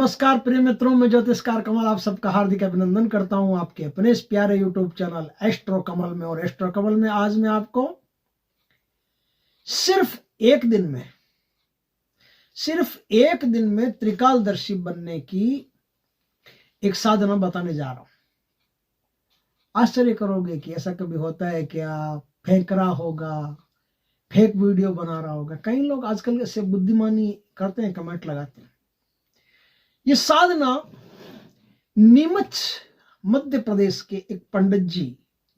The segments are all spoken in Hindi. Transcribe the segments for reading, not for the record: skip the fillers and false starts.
नमस्कार प्रिय मित्रों, मैं ज्योतिषकार कमल आप सबका हार्दिक अभिनंदन करता हूं आपके अपने इस प्यारे यूट्यूब चैनल एस्ट्रो कमल में। और एस्ट्रो कमल में आज मैं आपको सिर्फ एक दिन में त्रिकालदर्शी बनने की एक साधना बताने जा रहा हूं। आश्चर्य करोगे कि ऐसा कभी होता है क्या? फेंक रहा होगा, फेक वीडियो बना रहा होगा। कई लोग आजकल ऐसे बुद्धिमानी करते हैं, कमेंट लगाते हैं। ये साधना नीमच मध्य प्रदेश के एक पंडित जी,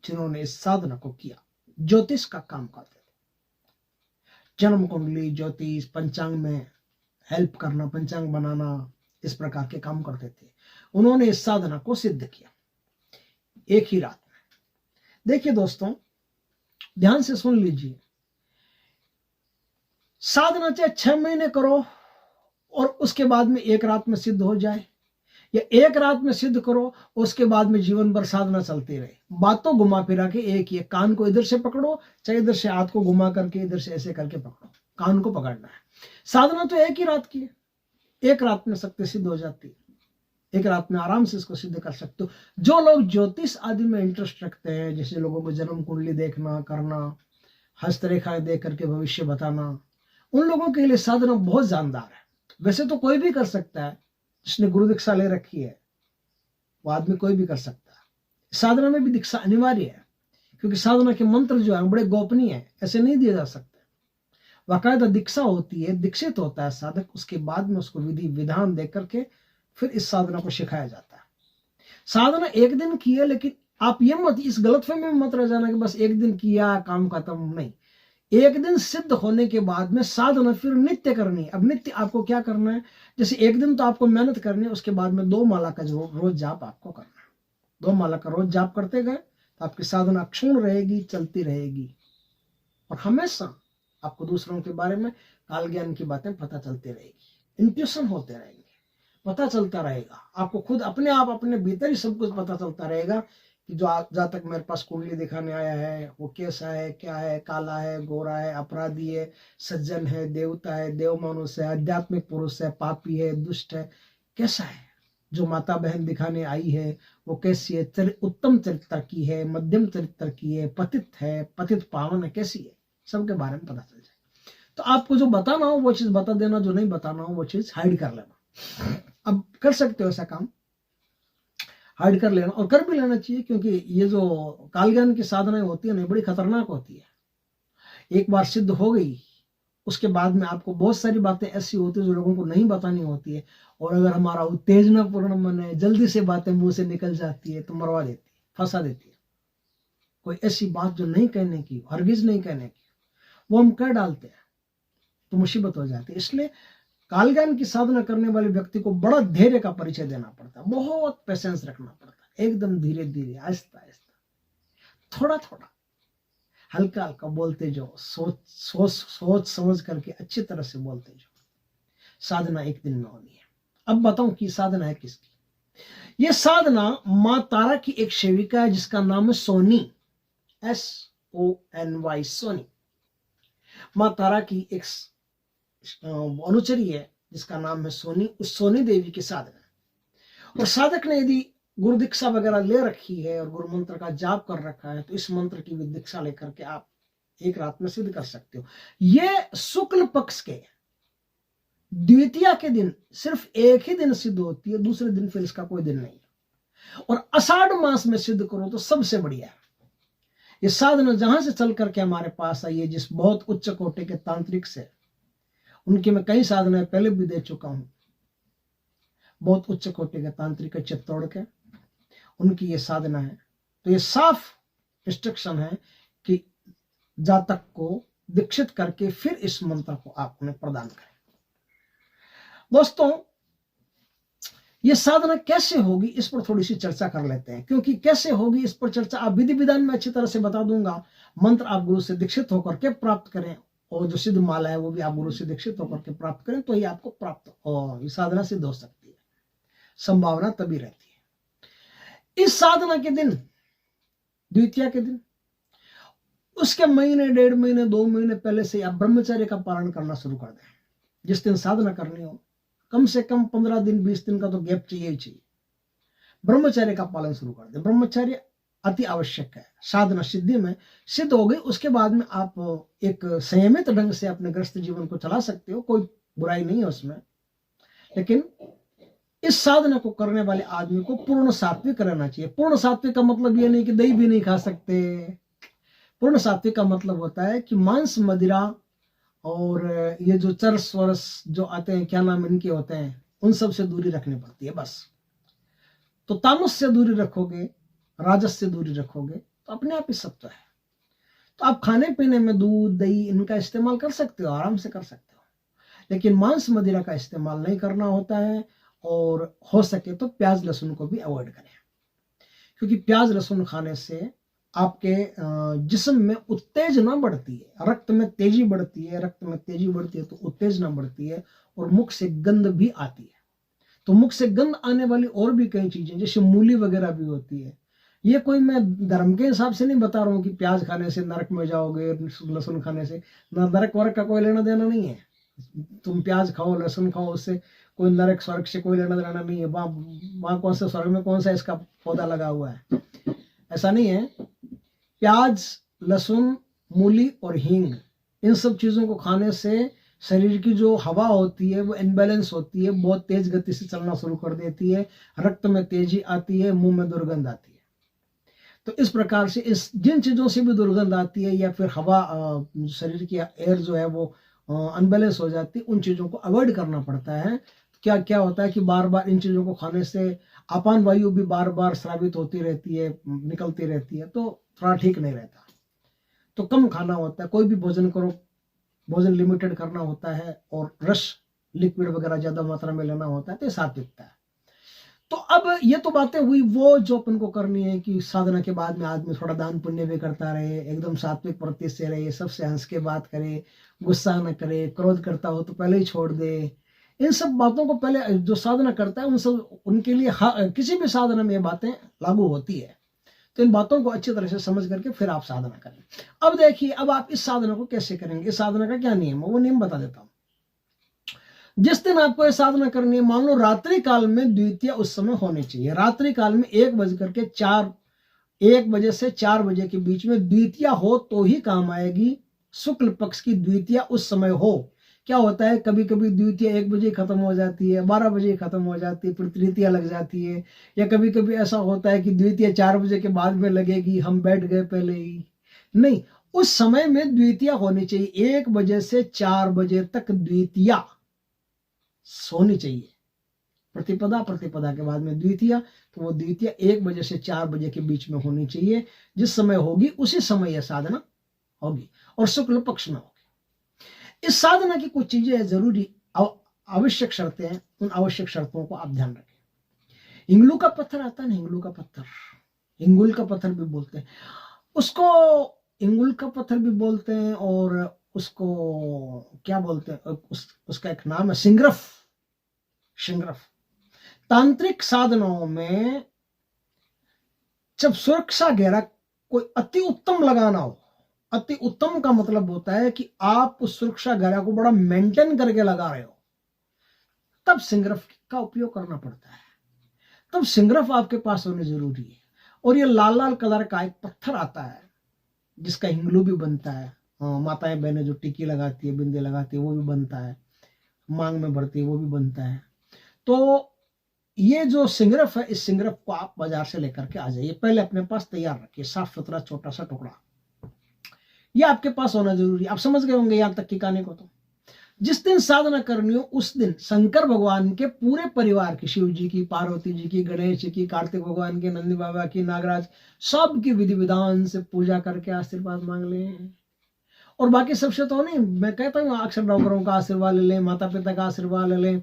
जिन्होंने इस साधना को किया, ज्योतिष का काम करते थे। जन्म कुंडली, ज्योतिष, पंचांग में हेल्प करना, पंचांग बनाना, इस प्रकार के काम करते थे। उन्होंने इस साधना को सिद्ध किया एक ही रात में। देखिए दोस्तों, ध्यान से सुन लीजिए। साधना चाहे 6 महीने करो और उसके बाद में एक रात में सिद्ध हो जाए, या एक रात में सिद्ध करो उसके बाद में जीवन भर साधना चलती रहे। बात तो घुमा फिरा के एक ही है। कान को इधर से पकड़ो, चाहे इधर से हाथ को घुमा करके इधर से ऐसे करके पकड़ो, कान को पकड़ना है। साधना तो एक ही रात की है, एक रात में शक्ति सिद्ध हो जाती है। एक रात में आराम से इसको सिद्ध कर सकते हो। जो लोग ज्योतिष आदि में इंटरेस्ट रखते हैं, जैसे लोगों को जन्म कुंडली देखना, करना, हस्तरेखाएं देख करके भविष्य बताना, उन लोगों के लिए साधना बहुत जानदार है। वैसे तो कोई भी कर सकता है, जिसने गुरु दीक्षा ले रखी है वो आदमी कोई भी कर सकता है। साधना में भी दीक्षा अनिवार्य है, क्योंकि साधना के मंत्र जो है बड़े गोपनीय है, ऐसे नहीं दिए जा सकते। बाकायदा दीक्षा होती है, दीक्षित होता है साधक, उसके बाद में उसको विधि विधान दे करके फिर इस साधना को सिखाया जाता है। साधना एक दिन की है, लेकिन आप ये मत, इस गलतफहमी में मत रह जाना कि बस एक दिन किया काम खत्म। नहीं, एक दिन सिद्ध होने के बाद में साधना फिर नित्य करनी है। अब नित्य आपको क्या करना है? जैसे एक दिन तो आपको मेहनत करनी है, उसके बाद में 2 माला का रोज जाप आपको करना है। 2 माला का रोज जाप करते गए तो आपकी साधना अक्षुण्ण रहेगी, चलती रहेगी, और हमेशा आपको दूसरों के बारे में काल ज्ञान की बातें पता चलती रहेगी, इंट्यूशन होते रहेंगे, पता चलता रहेगा आपको। खुद अपने आप अपने भीतर ही सब कुछ पता चलता रहेगा कि जो जहाँ तक मेरे पास कुंडली दिखाने आया है वो कैसा है, क्या है, काला है, गोरा है, अपराधी है, सज्जन है, देवता है, देव मानुष है, आध्यात्मिक पुरुष है, पापी है, दुष्ट है, कैसा है। जो माता बहन दिखाने आई है वो कैसी है, उत्तम चरित्र की है, मध्यम चरित्र की है, पतित है, पतित पावन है, कैसी है, सबके बारे में पता चल जाए। तो आपको जो बताना हो वो चीज बता देना, जो नहीं बताना हो वो चीज हाइड कर लेना। अब कर सकते हो ऐसा काम, हाइड कर लेना, और कर भी लेना चाहिए, क्योंकि ये जो कालज्ञान की साधनाएं होती है ना, बड़ी खतरनाक होती है। एक बार सिद्ध हो गई, उसके बाद में आपको बहुत सारी बातें ऐसी होती है जो लोगों को नहीं बतानी होती है, और अगर हमारा उत्तेजनापूर्ण मन है, जल्दी से बातें मुंह से निकल जाती है तो मरवा देती है, फंसा देती है। कोई ऐसी बात जो नहीं कहने की, हरगिज नहीं कहने की, वो हम कह डालते हैं तो मुसीबत हो जाती है। इसलिए कालज्ञान की साधना करने वाले व्यक्ति को बड़ा धैर्य का परिचय देना पड़ता है, बहुत पेशेंस रखना पड़ता है। एकदम धीरे धीरे, आहिस्ता आहिस्ता, थोड़ा थोड़ा, हल्का हल्का बोलते जाओ, सोच समझ करके अच्छी तरह से बोलते जाओ। साधना एक दिन में होनी है। अब बताऊं कि साधना है किसकी। यह साधना मां तारा की एक सेविका है जिसका नाम है सोनी, SONY, सोनी। मां तारा की एक अनुचरी है जिसका नाम है सोनी। उस सोनी देवी की साधना है। और साधक ने यदि गुरु दीक्षा वगैरह ले रखी है और गुरु मंत्र का जाप कर रखा है तो इस मंत्र की भी दीक्षा लेकर के आप एक रात में सिद्ध कर सकते हो। यह शुक्ल पक्ष के द्वितीया के दिन सिर्फ एक ही दिन सिद्ध होती है, दूसरे दिन फिर इसका कोई दिन नहीं है। और आषाढ़ मास में सिद्ध करो तो सबसे बढ़िया है। ये साधना जहां से चल करके हमारे पास आई है, जिस बहुत उच्च कोटि के तांत्रिक से, उनकी मैं कई साधनाएं पहले भी दे चुका हूं। बहुत उच्च कोटि के तांत्रिक चित्तौड़ के, उनकी ये साधना है। तो ये साफ इंस्ट्रक्शन है कि जातक को दीक्षित करके फिर इस मंत्र को आप उन्हें प्रदान करें। दोस्तों, ये साधना कैसे होगी इस पर थोड़ी सी चर्चा कर लेते हैं, क्योंकि कैसे होगी इस पर चर्चा आप विधि विधान में अच्छी तरह से बता दूंगा। मंत्र आप गुरु से दीक्षित होकर के प्राप्त करें, और जो सिद्ध माला है वो भी आप गुरु से दीक्षित होकर के प्राप्त करें, तो ही आपको प्राप्त और साधना सिद्ध हो सकती है। संभावना तभी रहती है। इस साधना के दिन, द्वितीया के दिन, उसके महीने, 1.5 महीने, 2 महीने पहले से आप ब्रह्मचर्य का पालन करना शुरू कर दें। जिस दिन साधना करनी हो, कम से कम 15 दिन 20 दिन का तो गैप चाहिए ही चाहिए। ब्रह्मचर्य का पालन शुरू कर दे। ब्रह्मचर्य अति आवश्यक है। साधना सिद्धि में सिद्ध हो गई, उसके बाद में आप एक संयमित ढंग से अपने गृहस्थ जीवन को चला सकते हो, कोई बुराई नहीं है उसमें। लेकिन इस साधना को करने वाले आदमी को पूर्ण सात्विक रहना चाहिए। पूर्ण सात्विक का मतलब ये नहीं कि दही भी नहीं खा सकते। पूर्ण सात्विक का मतलब होता है कि मांस मदिरा और ये जो चरस वरस जो आते हैं, क्या नाम इनके होते हैं, उन सब से दूरी रखनी पड़ती है बस। तो तामस से दूरी रखोगे, राजस से दूरी रखोगे, तो अपने आप ही सत्व है। तो आप खाने पीने में दूध दही इनका इस्तेमाल कर सकते हो, आराम से कर सकते हो, लेकिन मांस मदिरा का इस्तेमाल नहीं करना होता है। और हो सके तो प्याज लहसुन को भी अवॉइड करें, क्योंकि प्याज लहसुन खाने से आपके जिस्म में उत्तेजना बढ़ती है, रक्त में तेजी बढ़ती है। रक्त में तेजी बढ़ती है तो उत्तेजना बढ़ती है और मुख से गंध भी आती है। तो मुख से गंध आने वाली और भी कई चीजें जैसे मूली वगैरह भी होती है। ये कोई मैं धर्म के हिसाब से नहीं बता रहा हूँ कि प्याज खाने से नरक में जाओगे, लहसुन खाने से नरक वरक का कोई लेना देना नहीं है। तुम प्याज खाओ लहसुन खाओ, उससे कोई नरक स्वर्ग से कोई लेना देना नहीं है। वहां कौन सा स्वर्ग में कौन सा इसका पौधा लगा हुआ है, ऐसा नहीं है। प्याज लहसुन मूली और हींग, इन सब चीजों को खाने से शरीर की जो हवा होती है वो इनबैलेंस होती है, बहुत तेज गति से चलना शुरू कर देती है, रक्त में तेजी आती है, मुंह में दुर्गंध आती है। तो इस प्रकार से इस जिन चीजों से भी दुर्गंध आती है या फिर हवा शरीर की एयर जो है वो अनबैलेंस हो जाती है, उन चीजों को अवॉइड करना पड़ता है। क्या क्या होता है कि बार बार इन चीजों को खाने से अपान वायु भी बार बार स्रावित होती रहती है, निकलती रहती है, तो थोड़ा ठीक नहीं रहता। तो कम खाना होता है, कोई भी भोजन करो, भोजन लिमिटेड करना होता है, और रस लिक्विड वगैरह ज्यादा मात्रा में लेना होता है, तो सात्विकता है। तो अब ये तो बातें हुई वो जो अपन को करनी है कि साधना के बाद में आदमी थोड़ा दान पुण्य भी करता रहे, एकदम सात्विक प्रवृत्ति से रहे, सबसे हंस के बात करे, गुस्सा न करे, क्रोध करता हो तो पहले ही छोड़ दे। इन सब बातों को पहले जो साधना करता है उनके लिए किसी भी साधना में ये बातें लागू होती है। तो इन बातों को अच्छी तरह से समझ करके फिर आप साधना करें। अब देखिए, अब आप इस साधना को कैसे करेंगे, इस साधना का क्या नियम है, वो नियम बता देता हूं। जिस दिन आपको यह साधना करनी है, मान लो रात्रि काल में द्वितीय उस समय होनी चाहिए। रात्रि काल में 1 बजे से 4 बजे के बीच में द्वितीय हो तो ही काम आएगी। शुक्ल पक्ष की द्वितीय उस समय हो। क्या होता है, कभी कभी द्वितीय 1 बजे खत्म हो जाती है, 12 बजे खत्म हो जाती है, फिर तृतीया लग जाती है, या कभी कभी ऐसा होता है कि द्वितीय 4 बजे के बाद में लगेगी, हम बैठ गए पहले ही। नहीं, उस समय में द्वितीय होनी चाहिए। 1 बजे से 4 बजे तक द्वितीय सोनी चाहिए। प्रतिपदा के बाद में द्वितीय, तो वो द्वितीय 1 बजे से 4 बजे के बीच में होनी चाहिए। जिस समय होगी उसी समय यह साधना होगी और शुक्ल पक्ष में होगी। इस साधना की कुछ चीजें जरूरी आवश्यक शर्तें हैं, उन आवश्यक शर्तों को आप ध्यान रखें। हिंगलू का पत्थर आता है ना, हिंगलू का पत्थर, हिंगुल का पत्थर भी बोलते हैं उसको, हिंगुल का पत्थर भी बोलते हैं, और उसको क्या बोलते हैं, उसका एक नाम है सिंग्रफ। सिंग्रफ तांत्रिक साधनाओं में जब सुरक्षा घेरा कोई अति उत्तम लगाना हो, अति उत्तम का मतलब होता है कि आप उस सुरक्षा घेरा को बड़ा मेंटेन करके लगा रहे हो, तब सिंग्रफ का उपयोग करना पड़ता है। तब सिंग्रफ आपके पास होने जरूरी है। और ये लाल लाल कलर का एक पत्थर आता है जिसका हिंगलू भी बनता है। माताएं बहनें जो टिकी लगाती है, बिंदे लगाती है, वो भी बनता है, मांग में भरती है, वो भी बनता है। तो ये जो सिंग्रफ है, इस सिंग्रफ को आप बाजार से लेकर के आ जाइए। पहले अपने पास तैयार रखिए, साफ सुथरा छोटा सा टुकड़ा, ये आपके पास होना जरूरी। आप समझ गए होंगे यहां तक की कहानी को। तो जिस दिन साधना करनी हो उस दिन शंकर भगवान के पूरे परिवार की, शिव जी की, पार्वती जी की, गणेश जी की, कार्तिक भगवान की, नंदी बाबा की, नागराज, सबकी विधि विधान से पूजा करके आशीर्वाद मांग लें। और बाकी सबसे तो नहीं, मैं कहता हूँ अक्षर नौकरों का आशीर्वाद ले लें, माता पिता का आशीर्वाद ले लें,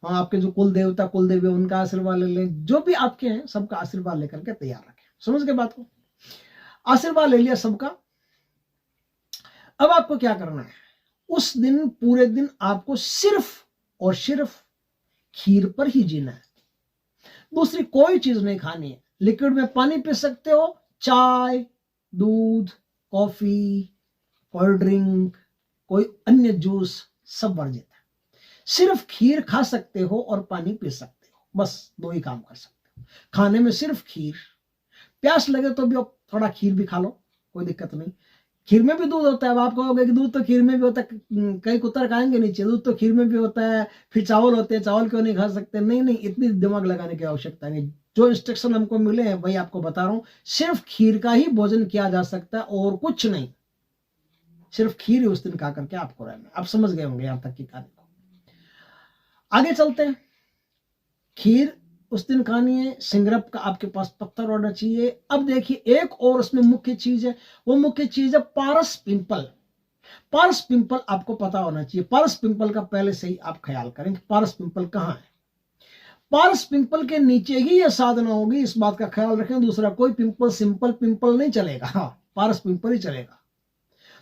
आपके जो कुल देवता कुल देवी उनका आशीर्वाद ले लें, जो भी आपके हैं सबका आशीर्वाद लेकर के तैयार रखें। समझ गए बात को? आशीर्वाद ले लिया सबका। अब आपको क्या करना है, उस दिन पूरे दिन आपको सिर्फ और सिर्फ खीर पर ही जीना है, दूसरी कोई चीज नहीं खानी है। लिक्विड में पानी पी सकते हो, चाय, दूध, कॉफी, कोल्ड ड्रिंक, कोई अन्य जूस, सब वर्जित है। सिर्फ खीर खा सकते हो और पानी पी सकते हो, बस दो ही काम कर सकते हो। खाने में सिर्फ खीर, प्यास लगे तो भी आप थोड़ा खीर भी खा लो, कोई दिक्कत नहीं। खीर में भी दूध होता है। अब आप कहोगे कि दूध तो खीर में भी होता है, कई कुत्तर खाएंगे नीचे, दूध तो खीर में भी होता है, फिर चावल होते हैं, चावल क्यों नहीं खा सकते? नहीं नहीं, इतनी दिमाग लगाने की आवश्यकता नहीं। जो इंस्ट्रक्शन हमको मिले हैं वही आपको बता रहा हूं। सिर्फ खीर का ही भोजन किया जा सकता है और कुछ नहीं, सिर्फ खीर ही उस दिन खा करके आपको रहना। आप समझ गए होंगे यहां तक की कहानी को। आगे चलते हैं। खीर उस दिन खानी है, सिंगरप का आपके पास पत्थर होना चाहिए। अब देखिए एक और उसमें मुख्य चीज है, वो मुख्य चीज है पारस पिंपल। पारस पिंपल आपको पता होना चाहिए। पारस पिंपल का पहले से ही आप ख्याल करें कि पारस पिंपल कहाँ है। पारस पिंपल के नीचे ही यह साधना होगी, इस बात का ख्याल रखें। दूसरा कोई पिंपल, सिंपल पिंपल नहीं चलेगा, हाँ पारस पिंपल ही चलेगा।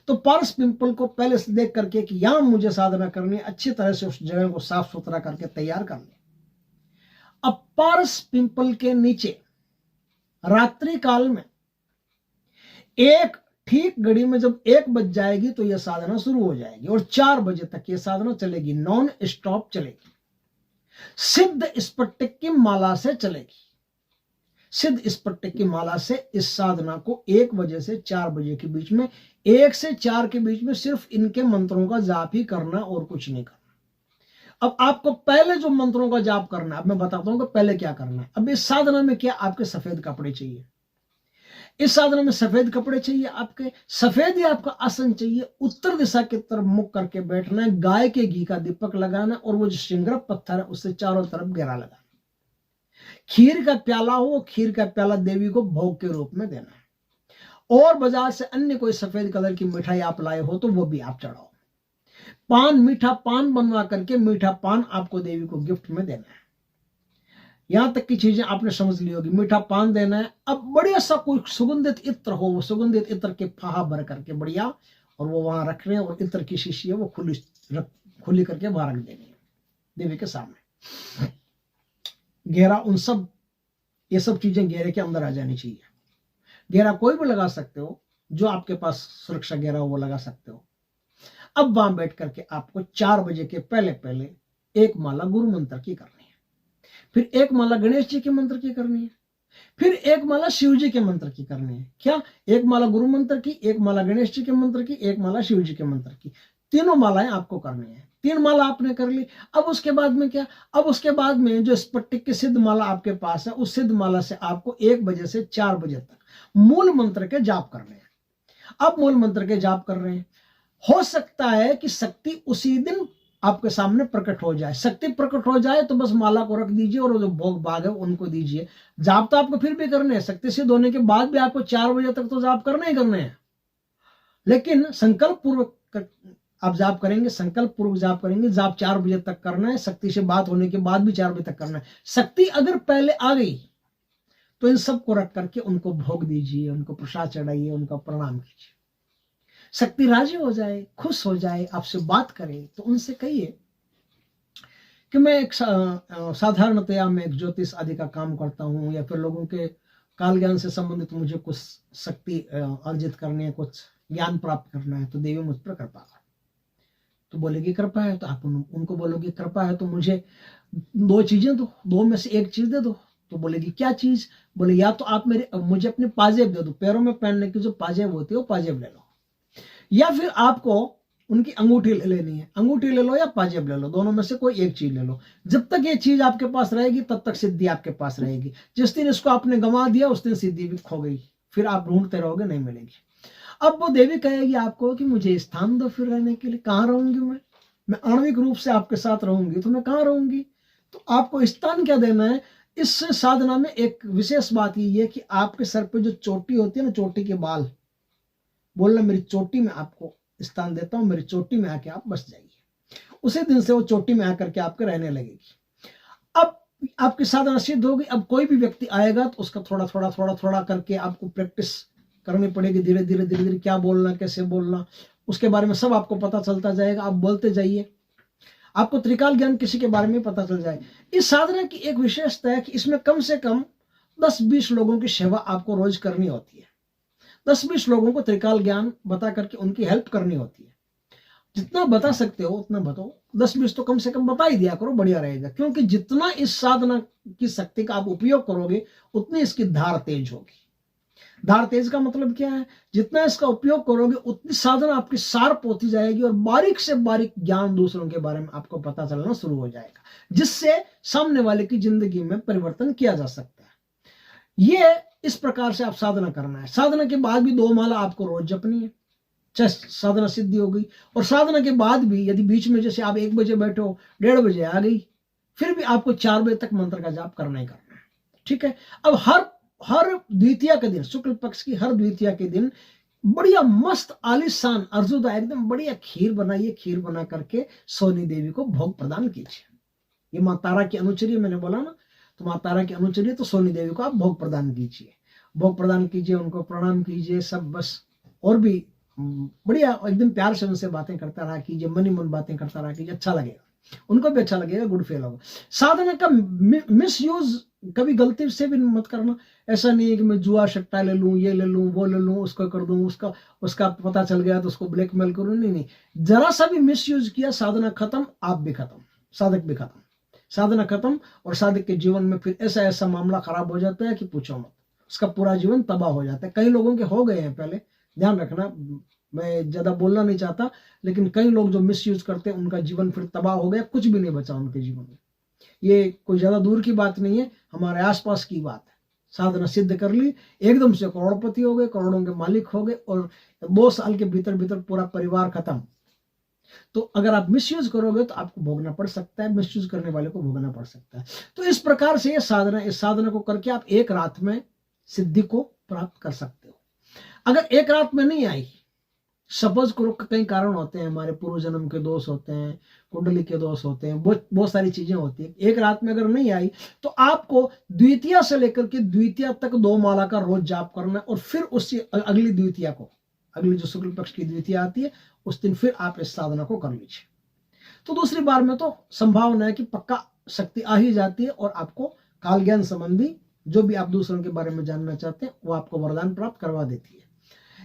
तो पारस पिंपल को पहले से देख करके कि यहां मुझे साधना करनी है, अच्छी तरह से उस जगह को साफ सुथरा करके तैयार कर ले। अब पारस पिंपल के नीचे रात्रि काल में एक ठीक घड़ी में जब 1 बज जाएगी तो यह साधना शुरू हो जाएगी और 4 बजे तक यह साधना चलेगी, नॉन स्टॉप चलेगी। सिद्ध स्फटिक की माला से चलेगी। सिद्ध स्फटिक की माला से इस साधना को 1 बजे से 4 बजे के बीच में, 1 से 4 के बीच में सिर्फ इनके मंत्रों का जाप ही करना और कुछ नहीं करना। अब आपको पहले जो मंत्रों का जाप करना है, अब मैं बताता हूं कि पहले क्या करना है। अब इस साधना में क्या आपके सफेद कपड़े चाहिए, इस साधना में सफेद कपड़े चाहिए आपके, सफेद ही आपका आसन चाहिए, उत्तर दिशा की तरफ मुख करके बैठना है, गाय के घी का दीपक लगाना और वो जो सिंगरप पत्थर है उससे चारों तरफ घेरा लगाना। खीर का प्याला हो, खीर का प्याला देवी को भोग के रूप में देना है। और बाजार से अन्य कोई सफेद कलर की मिठाई आप लाए हो तो वो भी आप चढ़ाओ। पान, मीठा पान बनवा करके मीठा पान आपको देवी को गिफ्ट में देना है। यहां तक की चीजें आपने समझ ली होगी। मीठा पान देना है। अब बढ़िया सा कोई सुगंधित इत्र हो, वो सुगंधित इत्र के फाहा भर करके बढ़िया, और वो वहां रख रहे हैं, और इत्र की शीशी है वो खुली करके वहां रख देनी है देवी के सामने। घेरा उन सब, ये सब चीजें घेरे के अंदर आ जानी चाहिए। घेरा कोई भी लगा सकते हो, जो आपके पास सुरक्षा घेरा हो वो लगा सकते हो। अब वहां बैठ करके आपको 4 बजे के पहले पहले एक माला गुरु मंत्र की करनी है, फिर एक माला गणेश जी के मंत्र की करनी है, फिर एक माला शिव जी के मंत्र की करनी है। क्या? एक माला गुरु मंत्र की, एक माला गणेश जी के मंत्र की, एक माला शिव जी के मंत्र की। तीनों मालाएं आपको करनी है। 3 माला आपने कर ली। अब उसके बाद में क्या? अब उसके बाद में जो स्फटिक की सिद्ध माला आपके पास है, उस सिद्ध माला से आपको 1 बजे से 4 बजे तक मूल मंत्र के जाप करने हैं। अब मूल मंत्र के जाप कर रहे हैं, हो सकता है कि शक्ति उसी दिन आपके सामने प्रकट हो जाए। शक्ति प्रकट हो जाए तो बस माला को रख दीजिए और जो भोग भाग है उनको दीजिए। जाप तो आपको फिर भी करने हैं, शक्ति सिद्ध होने के बाद भी आपको 4 बजे तक तो जाप करने ही करने हैं, लेकिन संकल्प पूर्वक आप जाप करेंगे, संकल्प पूर्वक जाप करेंगे। जाप 4 बजे तक करना है, शक्ति से बात होने के बाद भी 4 बजे तक करना है। शक्ति अगर पहले आ गई तो इन सबको रख करके उनको भोग दीजिए, उनको प्रसाद चढ़ाइए, उनका प्रणाम कीजिए। शक्ति राजी हो जाए, खुश हो जाए, आपसे बात करे तो उनसे कहिए कि मैं एक साधारणतया मैं एक ज्योतिष आदि का काम करता हूँ, या फिर लोगों के काल ज्ञान से संबंधित मुझे कुछ शक्ति अर्जित करनी है, कुछ ज्ञान प्राप्त करना है, तो देवी मुझ पर कृपा कर। तो बोलेगी कृपा है, तो आप उनको बोलोगे कृपा है तो मुझे 2 चीजें दो, 2 में से 1 चीज दे दो। तो बोलेगी क्या चीज? बोले या तो आप मुझे अपने पाजेब दे दो, पैरों में पहनने की जो पाजेब होती है वो पाजेब ले लो, या फिर आपको उनकी अंगूठी ले लेनी है। अंगूठी ले लो या पाजेब ले लो, दोनों में से कोई एक चीज ले लो। जब तक ये चीज आपके पास रहेगी तब तक सिद्धि आपके पास रहेगी। जिस दिन इसको आपने गंवा दिया उस दिन सिद्धि भी खो गई, फिर आप ढूंढते रहोगे, नहीं मिलेगी। अब वो देवी कहेगी आपको कि मुझे स्थान दो फिर रहने के लिए। कहाँ रहूंगी मैं आणविक रूप से आपके साथ रहूंगी तो मैं कहाँ रहूंगी? तो आपको स्थान क्या देना है? इस साधना में एक विशेष बात ये है कि आपके सर पे जो चोटी होती है ना, चोटी के बाल, बोलना मेरी चोटी में आपको स्थान देता हूं, मेरी चोटी में आके आप बस जाइए। उसी दिन से वो चोटी में आकर के आपके रहने लगेगी। अब आपकी साधना सिद्ध होगी। अब कोई भी व्यक्ति आएगा तो उसका थोड़ा थोड़ा थोड़ा थोड़ा करके आपको प्रैक्टिस करनी पड़ेगी। धीरे धीरे धीरे धीरे क्या बोलना, कैसे बोलना, उसके बारे में सब आपको पता चलता जाएगा। आप बोलते जाइए, आपको त्रिकाल ज्ञान किसी के बारे में पता चल जाए। इस साधना की एक विशेषता है कि इसमें कम से कम 10-20 लोगों की सेवा आपको रोज करनी होती है। 10-20 लोगों को त्रिकाल ज्ञान बता करके उनकी हेल्प करनी होती है। जितना बता सकते हो उतना बताओ, 10-20 तो कम से कम बता ही दिया करो, बढ़िया रहेगा। क्योंकि जितना इस साधना की शक्ति का आप उपयोग करोगे उतनी इसकी धार तेज होगी। धार तेज का मतलब क्या है? जितना इसका उपयोग करोगे उतनी साधना आपकी शार्प होती जाएगी और बारीक से बारीक ज्ञान दूसरों के बारे में आपको पता चलना शुरू हो जाएगा, जिससे सामने वाले की जिंदगी में परिवर्तन किया जा सकता है। ये इस प्रकार से आप साधना करना है। साधना के बाद भी 2 माला आपको रोज जपनी है, साधना सिद्धि हो गई। और साधना के बाद भी यदि बीच में जैसे आप 1 बजे बैठे हो, 1:30 बजे आ गई, फिर भी आपको 4 बजे तक मंत्र का जाप करना ही करना है। ठीक है। अब हर द्वितीया के दिन, शुक्ल पक्ष की हर द्वितीया के दिन बढ़िया मस्त आलिशान अर्जुदा एकदम बढ़िया खीर बनाइए। खीर बना करके सोनी देवी को भोग प्रदान कीजिए। ये माँ तारा की अनुचरी, मैंने बोला ना, तो माँ तारा की अनुचरी तो सोनी देवी को आप भोग प्रदान कीजिए। भोग प्रदान कीजिए, उनको प्रणाम कीजिए सब बस। और भी बढ़िया एकदम प्यार से उनसे बातें करता रहा कीजिए, मन ही मन बातें करता रहा कीजिए, अच्छा लगेगा, उनको भी अच्छा लगेगा, गुड फील होगा। साधना का मिस यूज कभी गलती से भी मत करना। ऐसा नहीं है कि मैं जुआ सट्टा ले लूं, ये ले लूं, वो ले लूं, उसको कर दूं, उसका पता चल गया तो उसको ब्लैकमेल करूं। नहीं, जरा सा भी मिस यूज किया, साधना खत्म, आप भी खत्म, साधक भी खत्म, साधना खत्म। और साधक के जीवन में फिर ऐसा ऐसा मामला खराब हो जाता है कि पूछो मत, उसका पूरा जीवन तबाह हो जाता है। कई लोगों के हो गए हैं पहले, ध्यान रखना, मैं ज्यादा बोलना नहीं चाहता, लेकिन कई लोग जो मिस यूज करते हैं उनका जीवन फिर तबाह हो गया, कुछ भी नहीं बचा उनके जीवन में। ये कोई ज्यादा दूर की बात नहीं है, हमारे आसपास की बात है। साधना सिद्ध कर ली, एकदम से करोड़पति हो गए, करोड़ों के मालिक हो गए, और 2 साल के भीतर भीतर पूरा परिवार खत्म। तो अगर आप मिसयूज करोगे तो आपको भोगना पड़ सकता है, मिसयूज करने वाले को भोगना पड़ सकता है। तो इस प्रकार से इस साधना को करके आप एक रात में सिद्धि को प्राप्त कर सकते हो। अगर एक रात में नहीं आई, सपोज करो कई कारण होते हैं, हमारे पूर्व जन्म के दोष होते हैं, कुंडली के दोष होते हैं, बहुत सारी चीजें होती हैं। एक रात में अगर नहीं आई तो आपको द्वितीया से लेकर के द्वितीया तक 2 माला का रोज जाप करना है। और फिर उससे अगली द्वितीया को, अगली जो शुक्ल पक्ष की द्वितीया आती है, उस दिन फिर आप इस साधना को कर लीजिए। तो दूसरी बार में तो संभावना है कि पक्का शक्ति आ ही जाती है और आपको काल ज्ञान संबंधी जो भी आप दूसरों के बारे में जानना चाहते हैं वो आपको वरदान प्राप्त करवा देती है।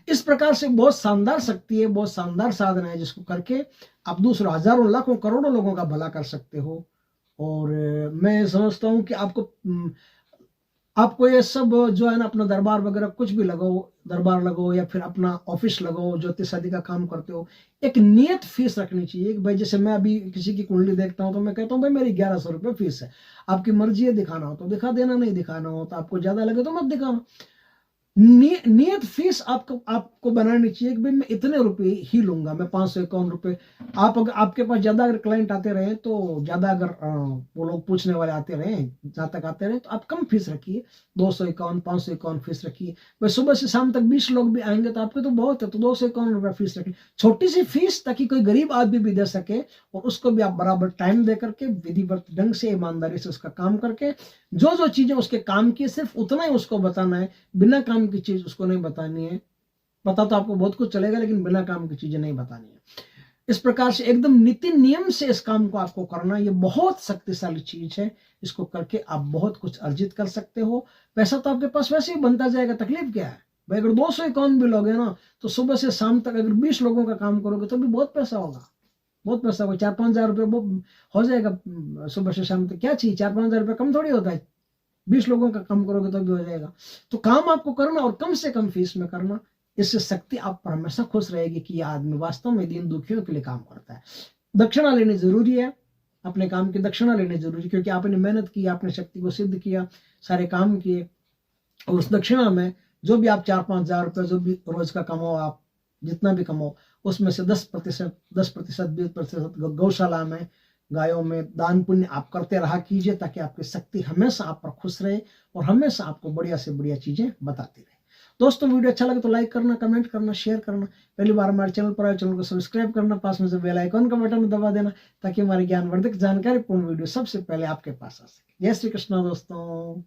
इस प्रकार से बहुत शानदार शक्ति है, बहुत शानदार साधना है, जिसको करके आप दूसरों हजारों लाखों करोड़ों लोगों का भला कर सकते हो। और मैं समझता हूं कि आपको ये सब जो है ना, अपना दरबार वगैरह कुछ भी लगाओ, दरबार लगाओ या फिर अपना ऑफिस लगाओ, ज्योतिष आदि का काम करते हो, एक नियत फीस रखनी चाहिए कि भाई जैसे मैं अभी किसी की कुंडली देखता हूं तो मैं कहता हूं भाई मेरी 1100 रुपये फीस है, आपकी मर्जी है, दिखाना हो तो दिखा देना, नहीं दिखाना हो तो आपको ज्यादा लगे तो मत दिखाना। नियत फीस आपको बनानी चाहिए कि भाई मैं इतने रुपए ही लूंगा, मैं 551 रुपए। अगर आपके पास ज्यादा अगर क्लाइंट आते रहे तो ज्यादा, अगर वो लोग पूछने वाले आते रहे, जहां तक आते रहे, तो आप कम फीस रखिए, 251 551 फीस रखिए। भाई सुबह से शाम तक 20 लोग भी आएंगे तो आपके तो बहुत है, तो 251 रुपये फीस रखिए, छोटी सी फीस, ताकि कोई गरीब आदमी भी दे सके और उसको भी आप बराबर टाइम दे करके विधिवत ढंग से ईमानदारी से उसका काम करके जो चीजें उसके काम की सिर्फ उतना ही उसको बताना है, बिना काम की चीज उसको नहीं बतानी है। पता तो आपको बहुत कुछ चलेगा लेकिन बिना काम की चीजें नहीं बतानी है। इस प्रकार से एकदम नीति नियम से इस काम को आपको करना, ये बहुत शक्तिशाली चीज है। इसको करके आप बहुत कुछ अर्जित कर सकते हो। पैसा तो आपके पास वैसे ही बनता जाएगा, तकलीफ क्या है भाई। अगर 251 भी लोगे ना तो सुबह से शाम तक अगर 20 लोगों का काम करोगे तो भी बहुत पैसा होगा, बहुत पैसा होगा। 4-5 हजार रुपये हो जाएगा सुबह से शाम तक। क्या चाहिए, 4-5 हजार रुपये कम थोड़ी होता है, 20 लोगों का काम करोगे तो भी हो जाएगा। तो काम आपको करना और कम से कम फीस में करना, इससे शक्ति आप पर हमेशा खुश रहेगी कि यह आदमी वास्तव में दीन दुखियों के लिए काम करता है। दक्षिणा लेनी जरूरी है, अपने काम की दक्षिणा लेनी जरूरी, क्योंकि आपने मेहनत की, आपने शक्ति को सिद्ध किया, सारे काम किए। और उस दक्षिणा में जो भी आप 4-5 हजार रुपये जो भी रोज का कमाओ, आप जितना भी कमाओ, उसमें से 10%, 20% गौशाला में, गायों में दान पुण्य आप करते रहा कीजिए, ताकि आपकी शक्ति हमेशा आप पर खुश रहे और हमेशा आपको बढ़िया से बढ़िया चीजें बताती रहे। दोस्तों वीडियो अच्छा लगे तो लाइक करना, कमेंट करना, शेयर करना। पहली बार हमारे चैनल पर आए, चैनल को सब्सक्राइब करना, पास में से बेल आइकन का बटन दबा देना, ताकि हमारी ज्ञानवर्धक जानकारी पूर्ण वीडियो सबसे पहले आपके पास आ सके। जय श्री कृष्ण दोस्तों।